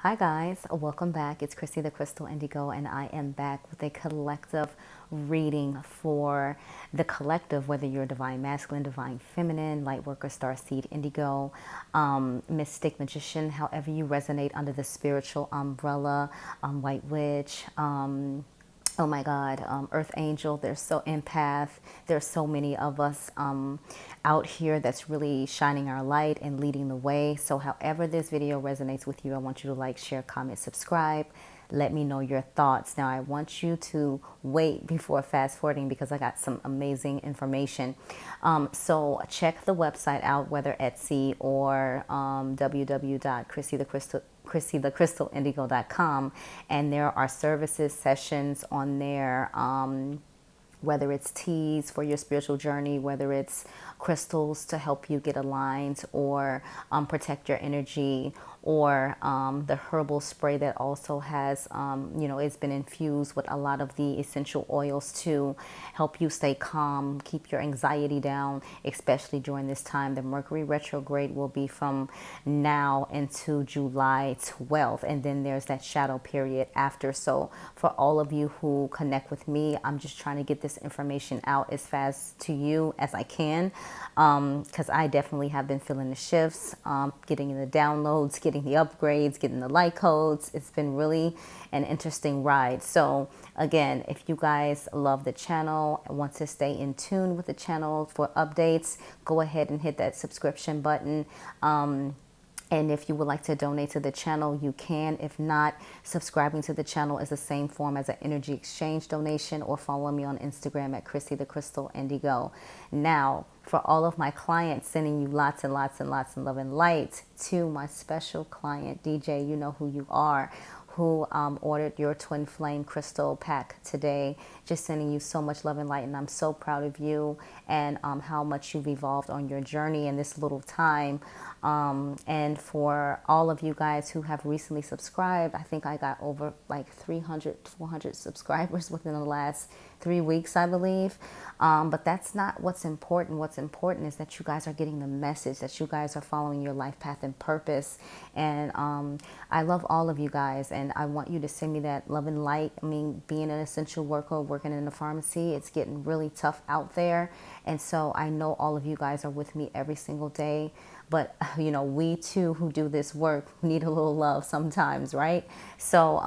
Hi guys, welcome back. It's Chrissy the Crystal Indigo, and I am back with a collective reading for the collective, whether you're divine masculine, divine feminine, light worker, starseed, indigo, mystic, magician, however you resonate under the spiritual umbrella, white witch, oh my God, Earth Angel. There's so empath. There's so many of us out here that's really shining our light and leading the way. So however this video resonates with you, I want you to like, share, comment, subscribe. Let me know your thoughts. Now, I want you to wait before fast forwarding because I got some amazing information. So check the website out, whether Etsy or www.chrissythecrystalindigo.com, and there are services, sessions on there, whether it's teas for your spiritual journey, whether it's crystals to help you get aligned or protect your energy, or the herbal spray that also has, it's been infused with a lot of the essential oils to help you stay calm, keep your anxiety down, especially during this time. The Mercury retrograde will be from now into July 12th, and then there's that shadow period after. So for all of you who connect with me, I'm just trying to get this information out as fast to you as I can, because I definitely have been feeling the shifts, getting the downloads, getting the upgrades, getting the light codes. It's been really an interesting ride. So again, if you guys love the channel and want to stay in tune with the channel for updates, go ahead and hit that subscription button. And if you would like to donate to the channel, you can. If not, subscribing to the channel is the same form as an energy exchange donation, or follow me on Instagram at Chrissy the Crystal Indigo. Now, for all of my clients, sending you lots and lots and lots of love and light. To my special client, DJ, you know who you are, who ordered your twin flame crystal pack today. Just sending you so much love and light, and I'm so proud of you and how much you've evolved on your journey in this little time. And for all of you guys who have recently subscribed, I think I got over like 300, 400 subscribers within the last 3 weeks, I believe. But that's not what's important. What's important is that you guys are getting the message, that you guys are following your life path and purpose. And I love all of you guys, and I want you to send me that love and light. I mean, being an essential worker, working in the pharmacy, it's getting really tough out there. And so I know all of you guys are with me every single day. But, we too who do this work need a little love sometimes, right? So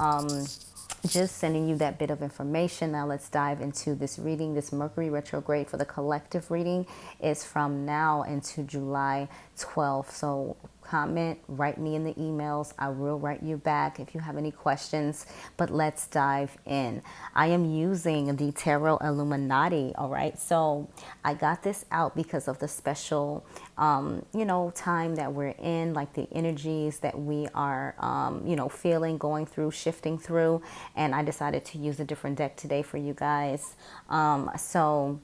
just sending you that bit of information. Now let's dive into this reading. This Mercury retrograde for the collective reading is from now into July 12th. So comment, write me in the emails. I will write you back if you have any questions, but let's dive in. I am using the Tarot Illuminati. All right. So I got this out because of the special, time that we're in, like the energies that we are, feeling, going through, shifting through. And I decided to use a different deck today for you guys. So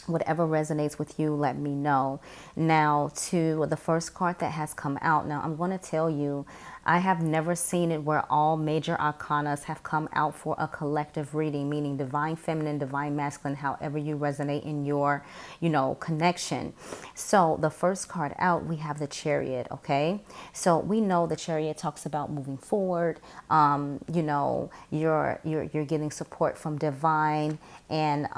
whatever resonates with you, let me know. Now, to the first card that has come out. Now, I'm going to tell you, I have never seen it where all major arcanas have come out for a collective reading, meaning divine feminine, divine masculine, however you resonate in your, connection. So the first card out, we have the Chariot, okay? So we know the Chariot talks about moving forward. You're getting support from divine, and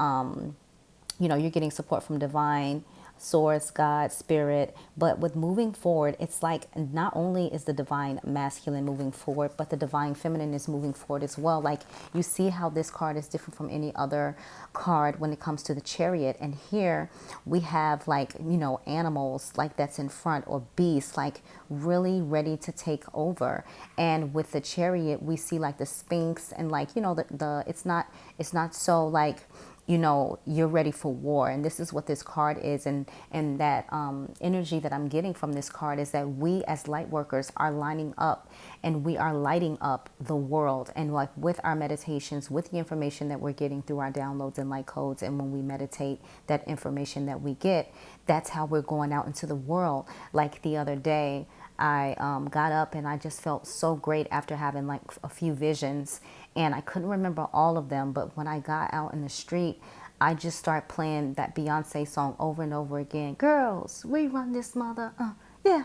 you're getting support from divine, source, God, spirit. But with moving forward, it's like not only is the divine masculine moving forward, but the divine feminine is moving forward as well. Like, you see how this card is different from any other card when it comes to the Chariot. And here we have like, animals like that's in front, or beasts like really ready to take over. And with the Chariot, we see like the Sphinx, and like, the it's not so like, you're ready for war. And this is what this card is. And that energy that I'm getting from this card is that we as light workers are lining up, and we are lighting up the world. And like with our meditations, with the information that we're getting through our downloads and light codes, and when we meditate, that information that we get, that's how we're going out into the world. Like the other day, I got up and I just felt so great after having like a few visions, and I couldn't remember all of them. But when I got out in the street, I just started playing that Beyonce song over and over again. Girls, we run this mother. Yeah.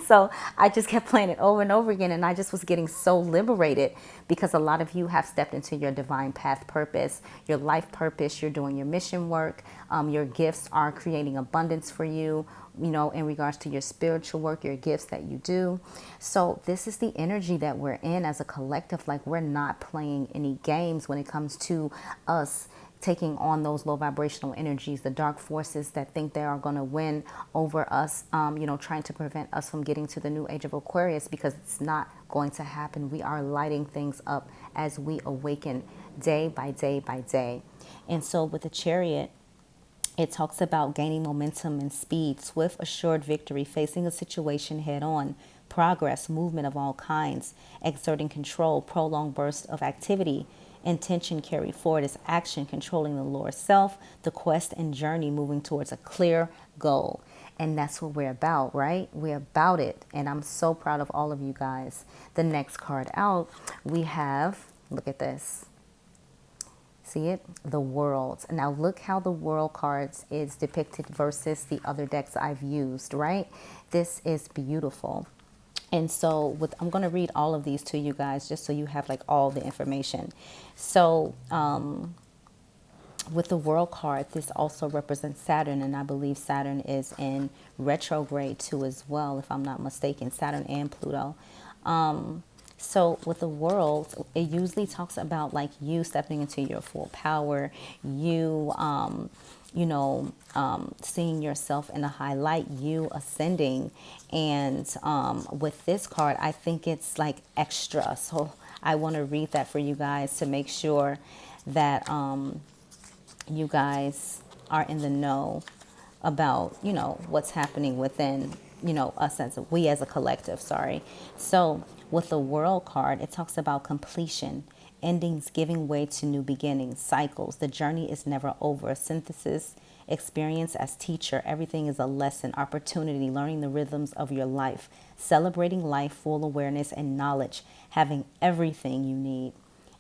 So I just kept playing it over and over again. And I just was getting so liberated because a lot of you have stepped into your divine path purpose, your life purpose. You're doing your mission work. Your gifts are creating abundance for you, in regards to your spiritual work, your gifts that you do. So this is the energy that we're in as a collective. Like, we're not playing any games when it comes to us taking on those low vibrational energies, the dark forces that think they are going to win over us, trying to prevent us from getting to the new age of Aquarius, because it's not going to happen. We are lighting things up as we awaken day by day by day. And so with the Chariot, it talks about gaining momentum and speed, swift, assured victory, facing a situation head on, progress, movement of all kinds, exerting control, prolonged bursts of activity, intention carried forward as action, controlling the lower self, the quest and journey moving towards a clear goal. And that's what we're about, right? We're about it. And I'm so proud of all of you guys. The next card out, we have, look at this. See it? The World. Now look how the World cards is depicted versus the other decks I've used, right? This is beautiful. And so I'm going to read all of these to you guys just so you have like all the information. So with the World card, this also represents Saturn, and I believe Saturn is in retrograde too as well, if I'm not mistaken, Saturn and Pluto. So with the World, it usually talks about like you stepping into your full power, you, seeing yourself in a high light, you ascending. And with this card, I think it's like extra. So I want to read that for you guys to make sure that you guys are in the know about, what's happening within, us we as a collective, sorry. So with the World card, it talks about completion, endings giving way to new beginnings, cycles. The journey is never over. Synthesis, experience as teacher. Everything is a lesson, opportunity, learning the rhythms of your life, celebrating life, full awareness and knowledge, having everything you need.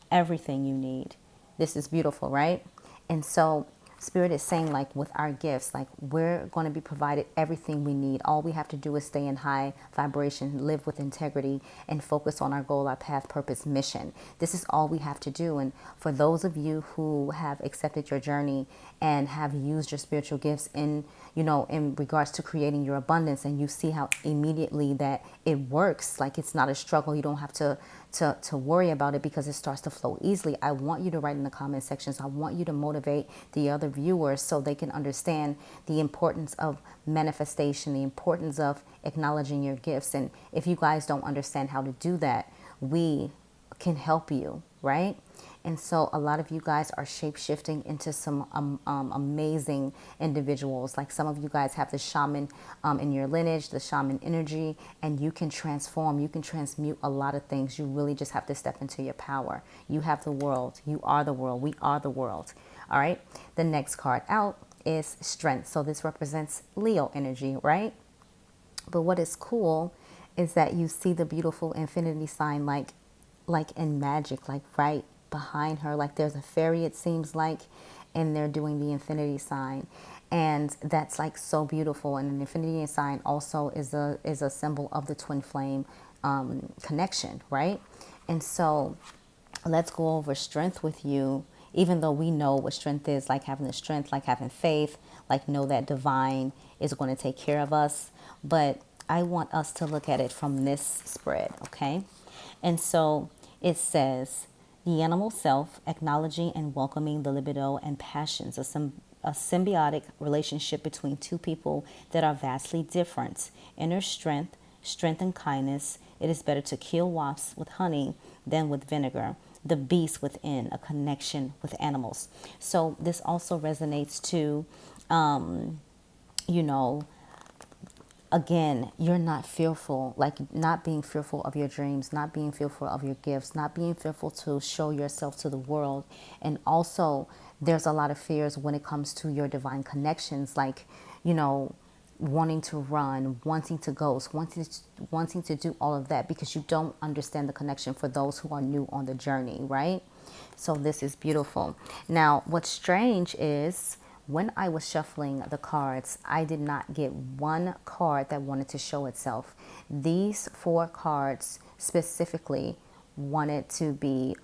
Everything you need. This is beautiful, right? And so Spirit is saying, like, with our gifts, like, we're going to be provided everything we need. All we have to do is stay in high vibration, live with integrity, and focus on our goal, our path, purpose, mission. This is all we have to do. And for those of you who have accepted your journey and have used your spiritual gifts in regards to creating your abundance, and you see how immediately that it works, like, it's not a struggle. You don't have to worry about it because it starts to flow easily. I want you to write in the comment sections. I want you to motivate the other viewers so they can understand the importance of manifestation, the importance of acknowledging your gifts. And if you guys don't understand how to do that, we can help you, right? And so a lot of you guys are shape-shifting into some amazing individuals. Like, some of you guys have the shaman in your lineage, the shaman energy, and you can transform, you can transmute a lot of things. You really just have to step into your power. You have the world. You are the world. We are the world. All right. The next card out is Strength. So this represents Leo energy, right? But what is cool is that you see the beautiful infinity sign, like in magic, like right behind her. Like, there's a fairy, it seems like, and they're doing the infinity sign. And that's like so beautiful. And an infinity sign also is a symbol of the twin flame connection, right? And so let's go over strength with you, even though we know what strength is, like having the strength, like having faith, like know that divine is going to take care of us. But I want us to look at it from this spread, okay? And so it says, the animal self, acknowledging and welcoming the libido and passions, a symbiotic relationship between two people that are vastly different. Inner strength, strength and kindness. It is better to kill wasps with honey than with vinegar. The beast within, a connection with animals. So this also resonates to, again, you're not fearful, like not being fearful of your dreams, not being fearful of your gifts, not being fearful to show yourself to the world. And also, there's a lot of fears when it comes to your divine connections, like, wanting to run, wanting to ghost, wanting to do all of that because you don't understand the connection for those who are new on the journey, right? So this is beautiful. Now, what's strange is when I was shuffling the cards, I did not get one card that wanted to show itself. These 4 cards specifically wanted to be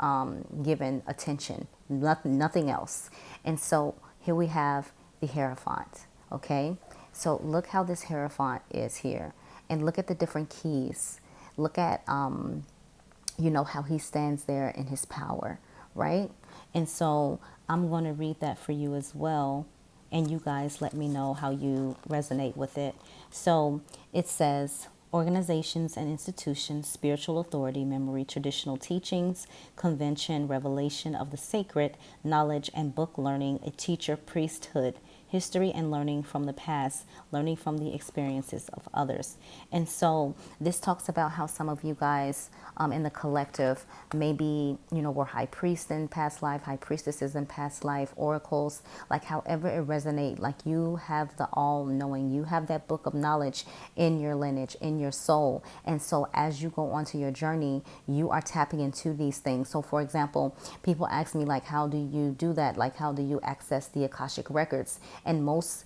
given attention, nothing else. And so here we have the Hierophant, okay? So look how this Hierophant is here. And look at the different keys. Look at, how he stands there in his power, right? And so I'm going to read that for you as well. And you guys let me know how you resonate with it. So it says, organizations and institutions, spiritual authority, memory, traditional teachings, convention, revelation of the sacred, knowledge and book learning, a teacher, priesthood, history and learning from the past, learning from the experiences of others. And so this talks about how some of you guys in the collective, maybe, were high priests in past life, high priestesses in past life, oracles, like however it resonate, like you have the all knowing, you have that book of knowledge in your lineage, in your soul. And so as you go onto your journey, you are tapping into these things. So for example, people ask me like, how do you do that? Like, how do you access the Akashic records? And most,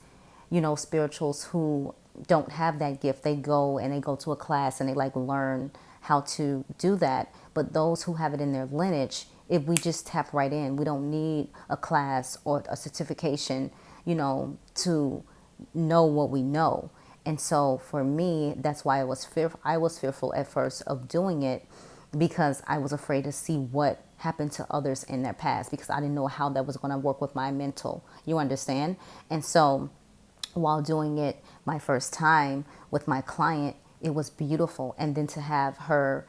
spirituals who don't have that gift, they go to a class and they like learn how to do that. But those who have it in their lineage, if we just tap right in, we don't need a class or a certification, to know what we know. And so for me, that's why I was fearful at first of doing it, because I was afraid to see what happened to others in their past, because I didn't know how that was going to work with my mental. You understand? And so while doing it my first time with my client, it was beautiful. And then to have her,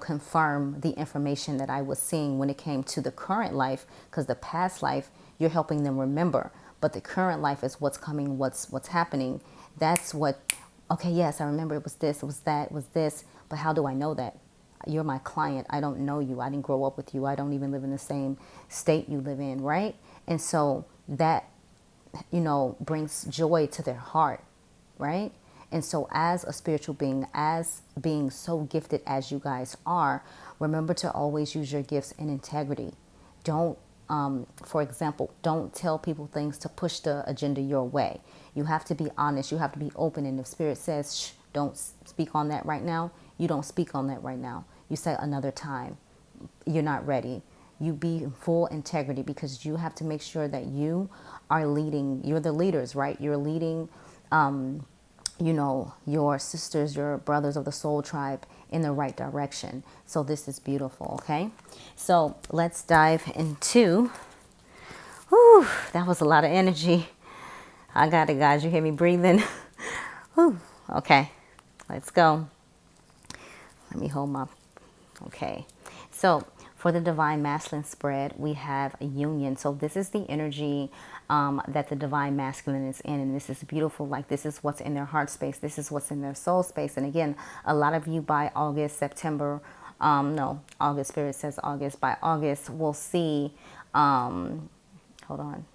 confirm the information that I was seeing when it came to the current life, because the past life, you're helping them remember. But the current life is what's coming, what's happening. That's what, okay, yes, I remember it was this, it was that, it was this. But how do I know that? You're my client. I don't know you. I didn't grow up with you. I don't even live in the same state you live in, right? And so that, brings joy to their heart, right? And so as a spiritual being, as being so gifted as you guys are, remember to always use your gifts in integrity. Don't, for example, don't tell people things to push the agenda your way. You have to be honest. You have to be open. And if spirit says, shh, don't speak on that right now, you don't speak on that right now. You say another time. You're not ready. You be in full integrity, because you have to make sure that you are leading. You're the leaders, right? You're leading, your sisters, your brothers of the soul tribe in the right direction. So this is beautiful, okay? So let's dive into, whew, that was a lot of energy. I got it, guys. You hear me breathing? Whew, okay, let's go. Let me hold my, okay. So for the Divine Masculine spread, we have a union. So this is the energy that the Divine Masculine is in. And this is beautiful. Like, this is what's in their heart space. This is what's in their soul space. And again, a lot of you by August, September, no, August, Spirit says August. By August, we'll see, hold on,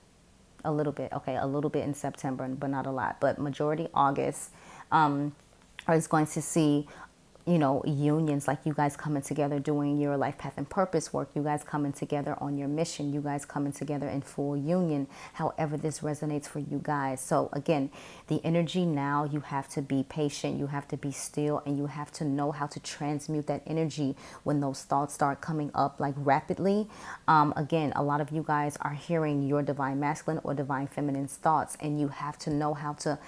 a little bit. Okay, a little bit in September, but not a lot. But majority August is going to see, unions, like you guys coming together doing your life path and purpose work, you guys coming together on your mission, you guys coming together in full union, however this resonates for you guys. So again, the energy now, you have to be patient, you have to be still, and you have to know how to transmute that energy when those thoughts start coming up like rapidly. Again, a lot of you guys are hearing your divine masculine or divine feminine's thoughts, and you have to know how to,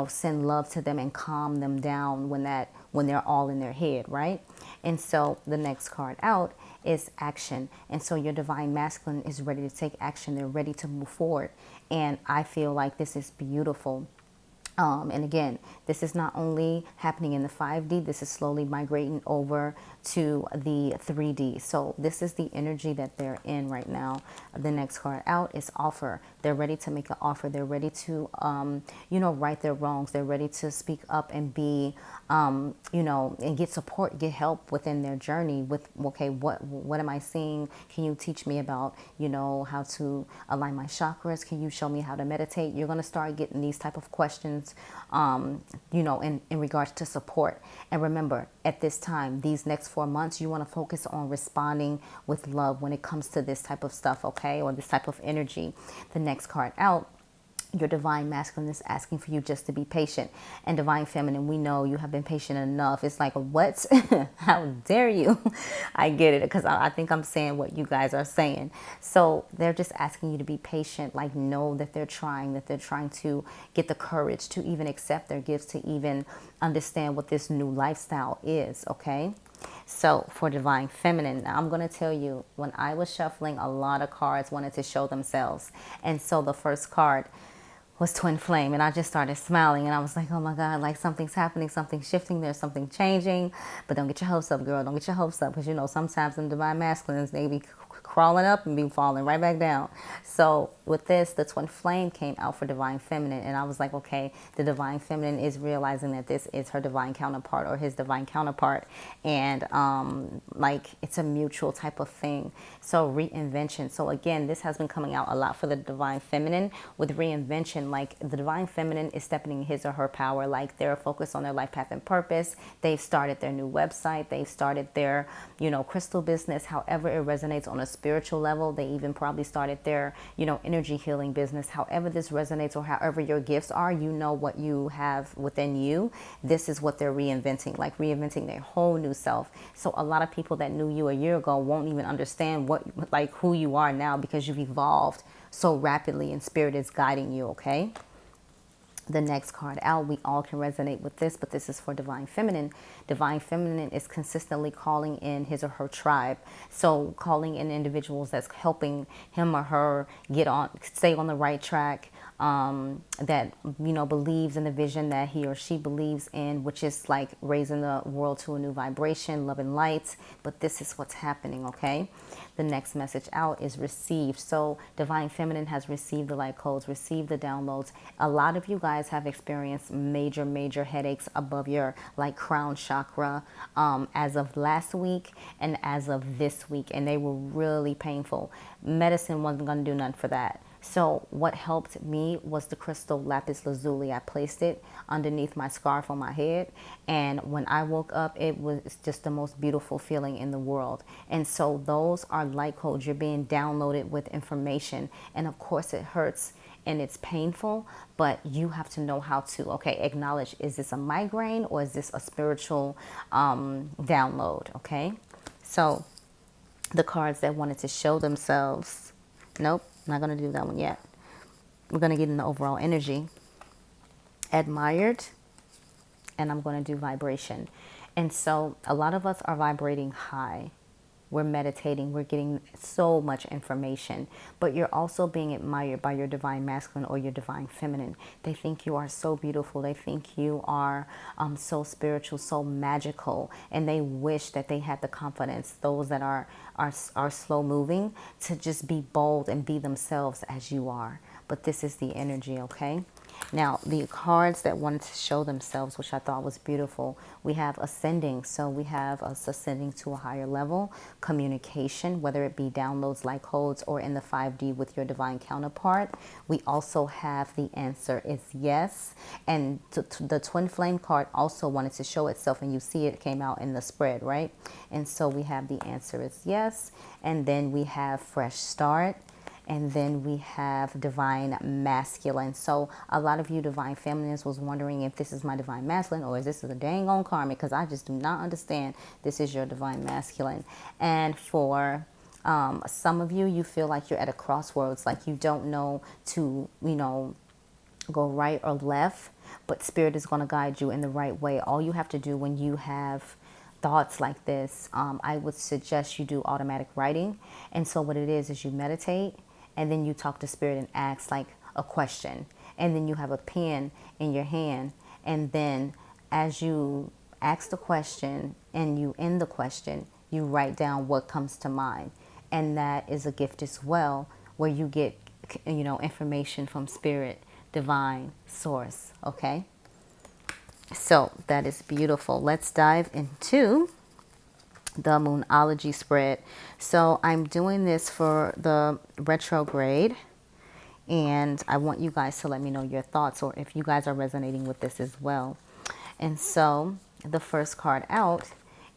send love to them and calm them down when they're all in their head, right? And so the next card out is action. And so your divine masculine is ready to take action. They're ready to move forward. And I feel like this is beautiful. And again, this is not only happening in the 5D, this is slowly migrating over to the 3D. So this is the energy that they're in right now. The next card out is offer. They're ready to make an offer. They're ready to, right their wrongs. They're ready to speak up and be, and get support, get help within their journey with, okay, what am I seeing? Can you teach me about, how to align my chakras? Can you show me how to meditate? You're going to start getting these type of questions, in regards to support. And remember, at this time, these next 4 months, you want to focus on responding with love when it comes to this type of stuff, okay? Or this type of energy. The next card out Your divine masculine is asking for you just to be patient. And divine feminine, we know you have been patient enough. It's like, what? How dare you? I get it, because I think I'm saying what you guys are saying. So they're just asking you to be patient. Like, know that they're trying to get the courage to even accept their gifts, to even understand what this new lifestyle is, okay? So for divine feminine, now I'm going to tell you, when I was shuffling, a lot of cards wanted to show themselves. And so the first card was twin flame, and I just started smiling, and I was like, oh my God, like something's happening, something's shifting, there's something changing. But don't get your hopes up, girl, don't get your hopes up, because you know sometimes them divine masculines, they be crawling up and be falling right back down. So with this, the twin flame came out for divine feminine, and I was like, okay, the divine feminine is realizing that this is her divine counterpart, or his divine counterpart, and like it's a mutual type of thing. So reinvention. So again, this has been coming out a lot for the divine feminine with reinvention. Like the divine feminine is stepping in his or her power. Like they're focused on their life path and purpose. They've started their new website. They've started their, crystal business. However it resonates on a spiritual level. They even probably started their, energy healing business. However this resonates, or however your gifts are, what you have within you. This is what they're reinventing, like reinventing their whole new self. So a lot of people that knew you a year ago won't even understand who you are now, because you've evolved so rapidly and spirit is guiding you, okay? The next card out, we all can resonate with this, but this is for divine feminine. Divine feminine is consistently calling in his or her tribe. So calling in individuals that's helping him or her stay on the right track, that, believes in the vision that he or she believes in, which is like raising the world to a new vibration, love and light. But this is what's happening, okay? The next message out is received. So divine feminine has received the light codes, received the downloads. A lot of you guys have experienced major headaches above your crown chakra, as of last week and as of this week, and they were really painful. Medicine wasn't going to do nothing for that. So what helped me was the crystal lapis lazuli. I placed it underneath my scarf on my head, and when I woke up, it was just the most beautiful feeling in the world. And so those are light codes. You're being downloaded with information, and of course it hurts and it's painful, but you have to know how to, acknowledge, is this a migraine or is this a spiritual download, okay? So the cards that wanted to show themselves, nope, not going to do that one yet. We're going to get in the overall energy. Admired, and I'm going to do vibration. And so a lot of us are vibrating high. We're meditating. We're getting so much information. But you're also being admired by your divine masculine or your divine feminine. They think you are so beautiful. They think you are so spiritual, so magical. And they wish that they had the confidence, those that are slow moving, to just be bold and be themselves as you are. But this is the energy, okay? Now, the cards that wanted to show themselves, which I thought was beautiful, we have ascending. So we have us ascending to a higher level, communication, whether it be downloads, like codes, or in the 5D with your divine counterpart. We also have the answer is yes. And the twin flame card also wanted to show itself, and you see it came out in the spread, right? And so we have the answer is yes. And then we have fresh start. And then we have divine masculine. So a lot of you divine feminines was wondering if this is my divine masculine or is this a dang on karmic, because I just do not understand. This is your divine masculine. And for some of you, you feel like you're at a crossroads, like you don't know to, go right or left, but spirit is going to guide you in the right way. All you have to do when you have thoughts like this, I would suggest you do automatic writing. And so what it is you meditate, and then you talk to spirit and ask like a question. And then you have a pen in your hand. And then as you ask the question and you end the question, you write down what comes to mind. And that is a gift as well, where you get, information from spirit, divine source, okay? So that is beautiful. Let's dive into the Moonology spread. So I'm doing this for the retrograde, and I want you guys to let me know your thoughts, or if you guys are resonating with this as well. And so the first card out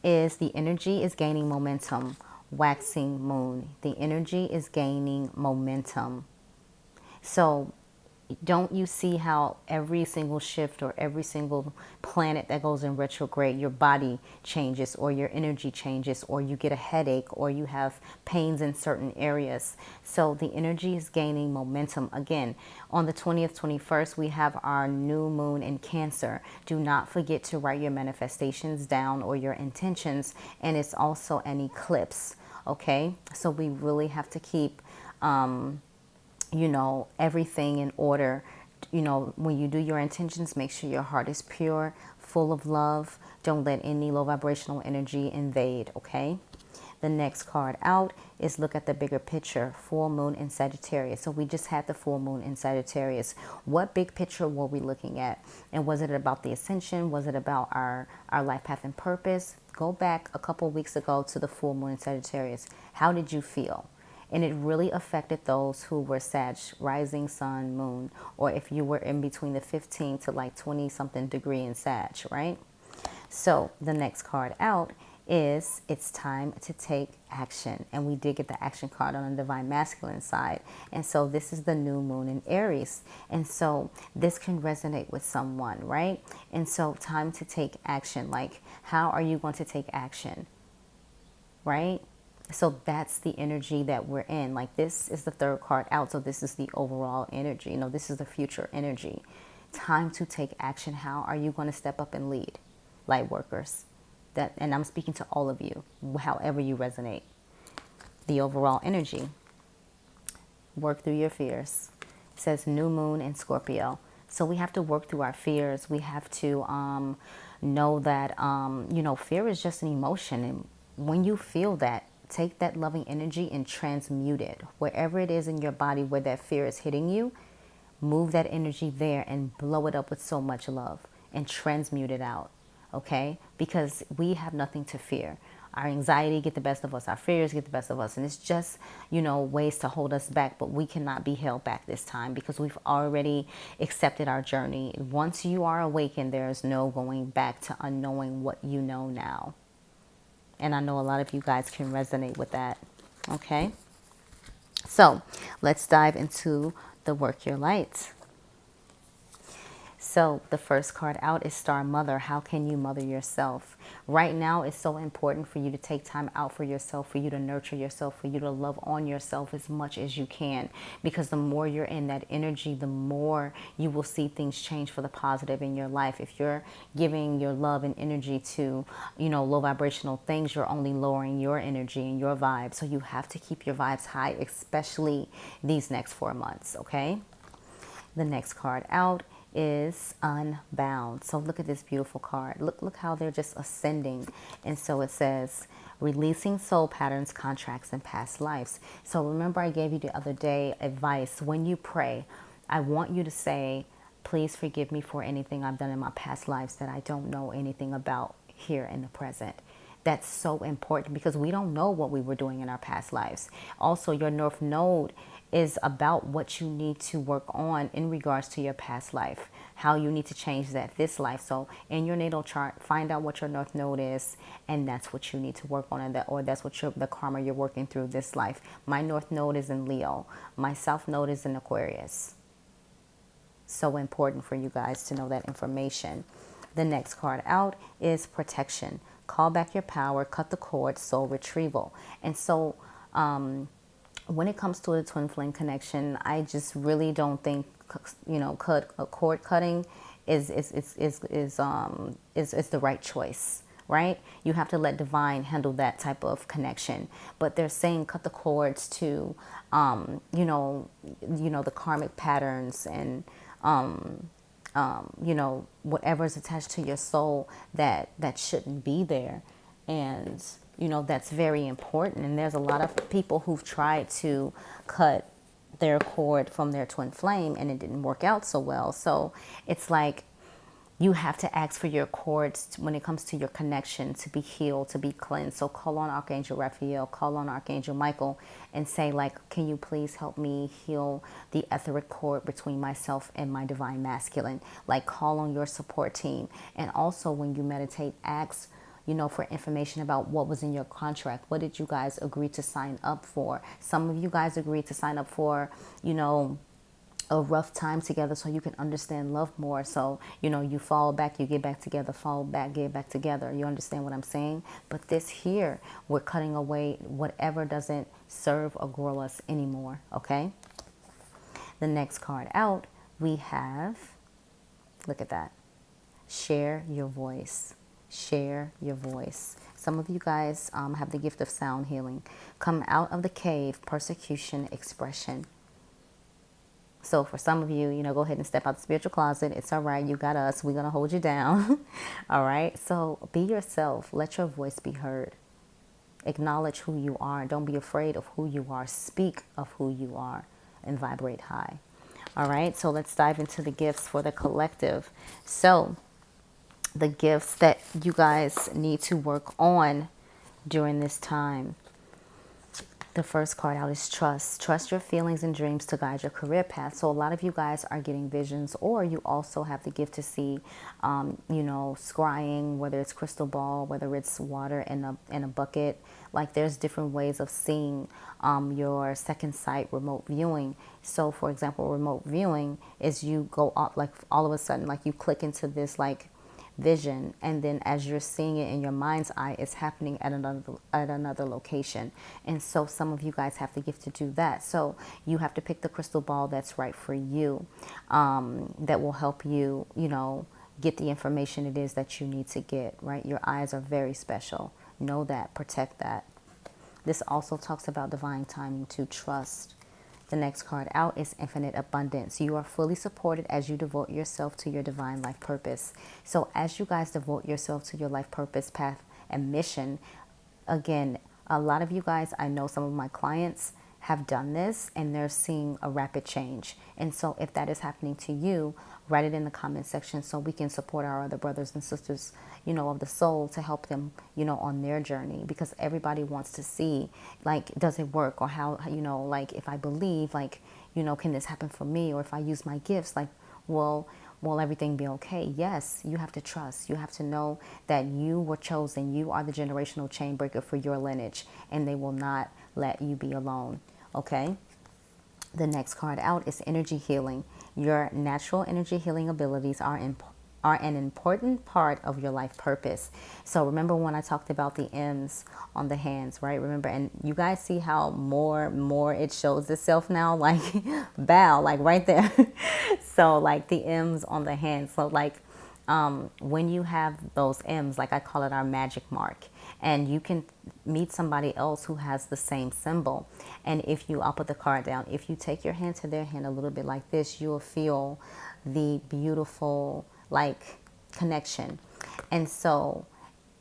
is the energy is gaining momentum, waxing moon. The energy is gaining momentum. So Don't you see how every single shift or every single planet that goes in retrograde, your body changes or your energy changes, or you get a headache or you have pains in certain areas? So the energy is gaining momentum again. On the 20th, 21st, we have our new moon in Cancer. Do not forget to write your manifestations down or your intentions. And it's also an eclipse. Okay, so we really have to keep everything in order. When you do your intentions, make sure your heart is pure, full of love. Don't let any low vibrational energy invade, okay? The next card out is look at the bigger picture, full moon in Sagittarius. So we just had the full moon in Sagittarius. What big picture were we looking at? And was it about the ascension? Was it about our life path and purpose? Go back a couple weeks ago to the full moon in Sagittarius. How did you feel? And it really affected those who were Sag, rising, sun, moon, or if you were in between the 15 to like 20 something degree in Sag, right? So the next card out is it's time to take action. And we did get the action card on the divine masculine side. And so this is the new moon in Aries. And so this can resonate with someone, right? And so time to take action. Like, how are you going to take action? Right? So that's the energy that we're in. Like, this is the third card out. So this is the overall energy. This is the future energy. Time to take action. How are you going to step up and lead? Light workers. And I'm speaking to all of you, however you resonate. The overall energy. Work through your fears. It says new moon in Scorpio. So we have to work through our fears. We have to know that, fear is just an emotion. And when you feel that, take that loving energy and transmute it. Wherever it is in your body where that fear is hitting you, move that energy there and blow it up with so much love and transmute it out. Okay? Because we have nothing to fear. Our anxiety get the best of us. Our fears get the best of us. And it's just, ways to hold us back. But we cannot be held back this time because we've already accepted our journey. Once you are awakened, there's no going back to unknowing what you know now. And I know a lot of you guys can resonate with that. Okay? So let's dive into the Work Your Light. So the first card out is Star Mother. How can you mother yourself? Right now, it's so important for you to take time out for yourself, for you to nurture yourself, for you to love on yourself as much as you can. Because the more you're in that energy, the more you will see things change for the positive in your life. If you're giving your love and energy to, low vibrational things, you're only lowering your energy and your vibe. So you have to keep your vibes high, especially these next 4 months, okay? The next card out is Unbound. So look at this beautiful card. Look how they're just ascending. And so it says releasing soul patterns, contracts, and past lives. So remember, I gave you the other day advice. When you pray, I want you to say, please forgive me for anything I've done in my past lives that I don't know anything about here in the present. That's so important because we don't know what we were doing in our past lives. Also, your North Node is about what you need to work on in regards to your past life, how you need to change that this life. So in your natal chart, find out what your North Node is, and that's what you need to work on, or that's what the karma you're working through this life. My North Node is in Leo. My South Node is in Aquarius. So important for you guys to know that information. The next card out is Protection. Call back your power, cut the cord, soul retrieval. And so when it comes to a twin flame connection, I just really don't think, cord cutting is the right choice, right? You have to let divine handle that type of connection. But they're saying cut the cords to, the karmic patterns and, whatever's attached to your soul that shouldn't be there. And that's very important. And there's a lot of people who've tried to cut their cord from their twin flame and it didn't work out so well. So it's like you have to ask for your cords when it comes to your connection to be healed, to be cleansed. So call on Archangel Raphael, call on Archangel Michael and say, like, can you please help me heal the etheric cord between myself and my divine masculine? Like, call on your support team. And also when you meditate, ask for information about what was in your contract. What did you guys agree to sign up for? Some of you guys agreed to sign up for, a rough time together so you can understand love more. So, you know, you fall back, you get back together, fall back, get back together. You understand what I'm saying? But this here, we're cutting away whatever doesn't serve or grow us anymore, okay? The next card out, we have, look at that. Share your voice. Share your voice. Some of you guys have the gift of sound healing. Come out of the cave, persecution, expression. So for some of you, you know, go ahead and step out the spiritual closet. It's all right. You got us. We're going to hold you down. All right. So be yourself. Let your voice be heard. Acknowledge who you are. Don't be afraid of who you are. Speak of who you are and vibrate high. All right. So let's dive into the gifts for the collective. So the gifts that you guys need to work on during this time. The first card out is trust. Trust your feelings and dreams to guide your career path. So a lot of you guys are getting visions, or you also have the gift to see, you know, scrying, whether it's crystal ball, whether it's water in a bucket. Like there's different ways of seeing your second sight, remote viewing. So for example, remote viewing is you go up, like all of a sudden, like you click into this like vision, and then as you're seeing it in your mind's eye, it's happening at another location. And so some of you guys have the gift to do that. So you have to pick the crystal ball that's right for you, that will help you, you know, get the information it is that you need to get, right? Your eyes are very special. Know that, protect that. This also talks about divine timing, to trust. The next card out is infinite abundance. You are fully supported as you devote yourself to your divine life purpose. So as you guys devote yourself to your life purpose, path, and mission, again, a lot of you guys, I know some of my clients have done this and they're seeing a rapid change. And so if that is happening to you, write it in the comment section so we can support our other brothers and sisters, you know, of the soul, to help them, you know, on their journey. Because everybody wants to see, like, does it work? Or how, you know, like, if I believe, like, you know, can this happen for me? Or if I use my gifts, like, will everything be okay? Yes, you have to trust. You have to know that you were chosen. You are the generational chain breaker for your lineage, and they will not let you be alone. Okay? The next card out is energy healing. Your natural energy healing abilities are an important part of your life purpose. So remember when I talked about the M's on the hands, right? Remember, and you guys see how more it shows itself now, like bow, like right there. So like the M's on the hands. So like when you have those M's, like I call it our magic mark, and you can meet somebody else who has the same symbol. And if you, I'll put the card down, if you take your hand to their hand a little bit like this, you'll feel the beautiful like connection. And so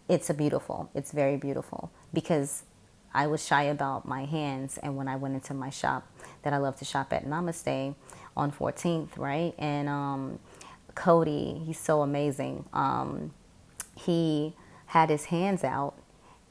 it's very beautiful, because I was shy about my hands. And when I went into my shop that I love to shop at, Namaste on 14th, right? And Cody, he's so amazing. He had his hands out,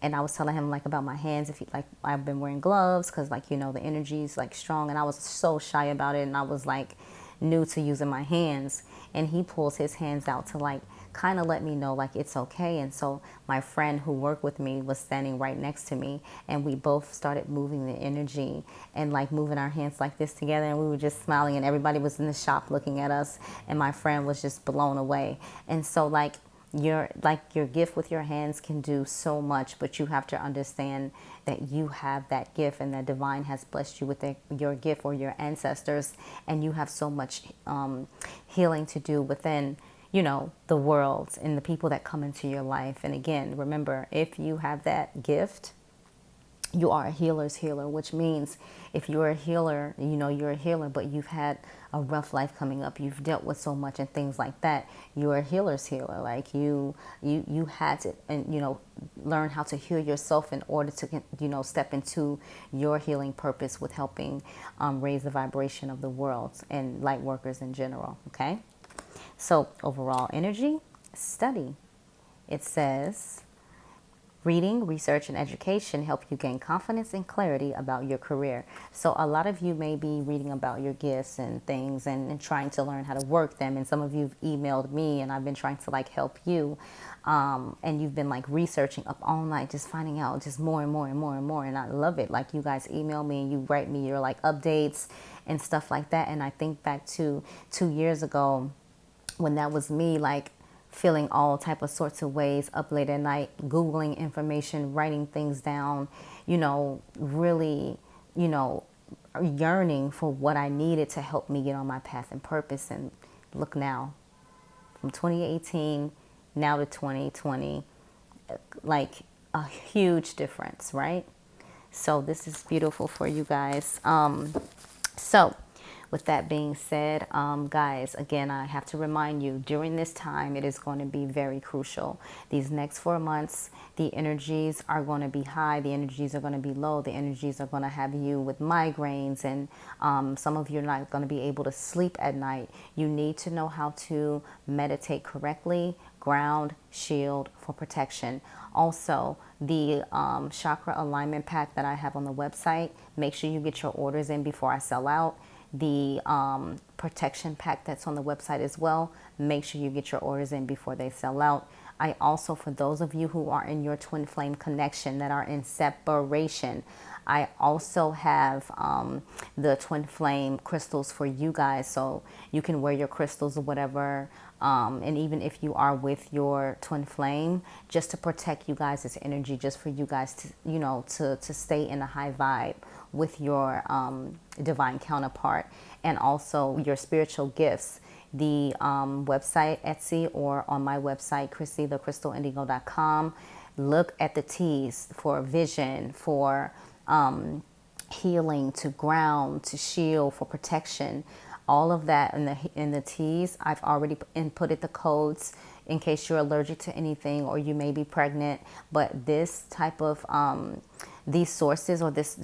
and I was telling him like about my hands, if he, like, I've been wearing gloves because, like, you know, the energy is like strong, and I was so shy about it, and I was like new to using my hands. And he pulls his hands out to like kind of let me know like it's okay. And so my friend who worked with me was standing right next to me, and we both started moving the energy and like moving our hands like this together, and we were just smiling, and everybody was in the shop looking at us, and my friend was just blown away. And so like your gift with your hands can do so much, but you have to understand that you have that gift, and that divine has blessed you with your gift, or your ancestors, and you have so much healing to do within, you know, the world and the people that come into your life. And again, remember, if you have that gift, you are a healer's healer, which means if you're a healer, you know, you're a healer, but you've had a rough life coming up, you've dealt with so much and things like that, you're a healer's healer. Like you had to, and you know, learn how to heal yourself in order to, you know, step into your healing purpose with helping raise the vibration of the world and light workers in general. Okay, so overall energy, study. It says, reading, research, and education help you gain confidence and clarity about your career. So a lot of you may be reading about your gifts and things, and trying to learn how to work them. And some of you have emailed me, and I've been trying to like help you and you've been like researching up all night, just finding out just more and more and more and more. And I love it. Like, you guys email me and you write me your like updates and stuff like that. And I think back to 2 years ago when that was me, like feeling all type of sorts of ways, up late at night, Googling information, writing things down, really, yearning for what I needed to help me get on my path and purpose. And look now, from 2018 now to 2020, like a huge difference, right? So this is beautiful for you guys. So with that being said, guys, again, I have to remind you, during this time, it is going to be very crucial. These next 4 months, the energies are going to be high. The energies are going to be low. The energies are going to have you with migraines, and some of you are not going to be able to sleep at night. You need to know how to meditate correctly, ground, shield for protection. Also, the chakra alignment pack that I have on the website, make sure you get your orders in before I sell out. The protection pack that's on the website as well, make sure you get your orders in before they sell out. I also, for those of you who are in your twin flame connection, that are in separation, I also have the twin flame crystals for you guys, so you can wear your crystals or whatever. And even if you are with your twin flame, just to protect you guys' energy, just for you guys to, to stay in a high vibe with your divine counterpart, and also your spiritual gifts. The website, Etsy, or on my website, ChrissyTheCrystalIndigo.com. Look at the T's for vision, for healing, to ground, to shield, for protection. All of that in the T's, I've already inputted the codes in case you're allergic to anything or you may be pregnant. But this type of these sources, or this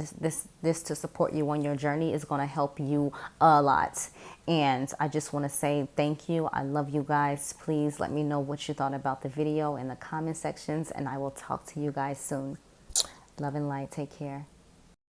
to support you on your journey, is going to help you a lot. And I just want to say thank you. I love you guys. Please let me know what you thought about the video in the comment sections, and I will talk to you guys soon. Love and light. Take care.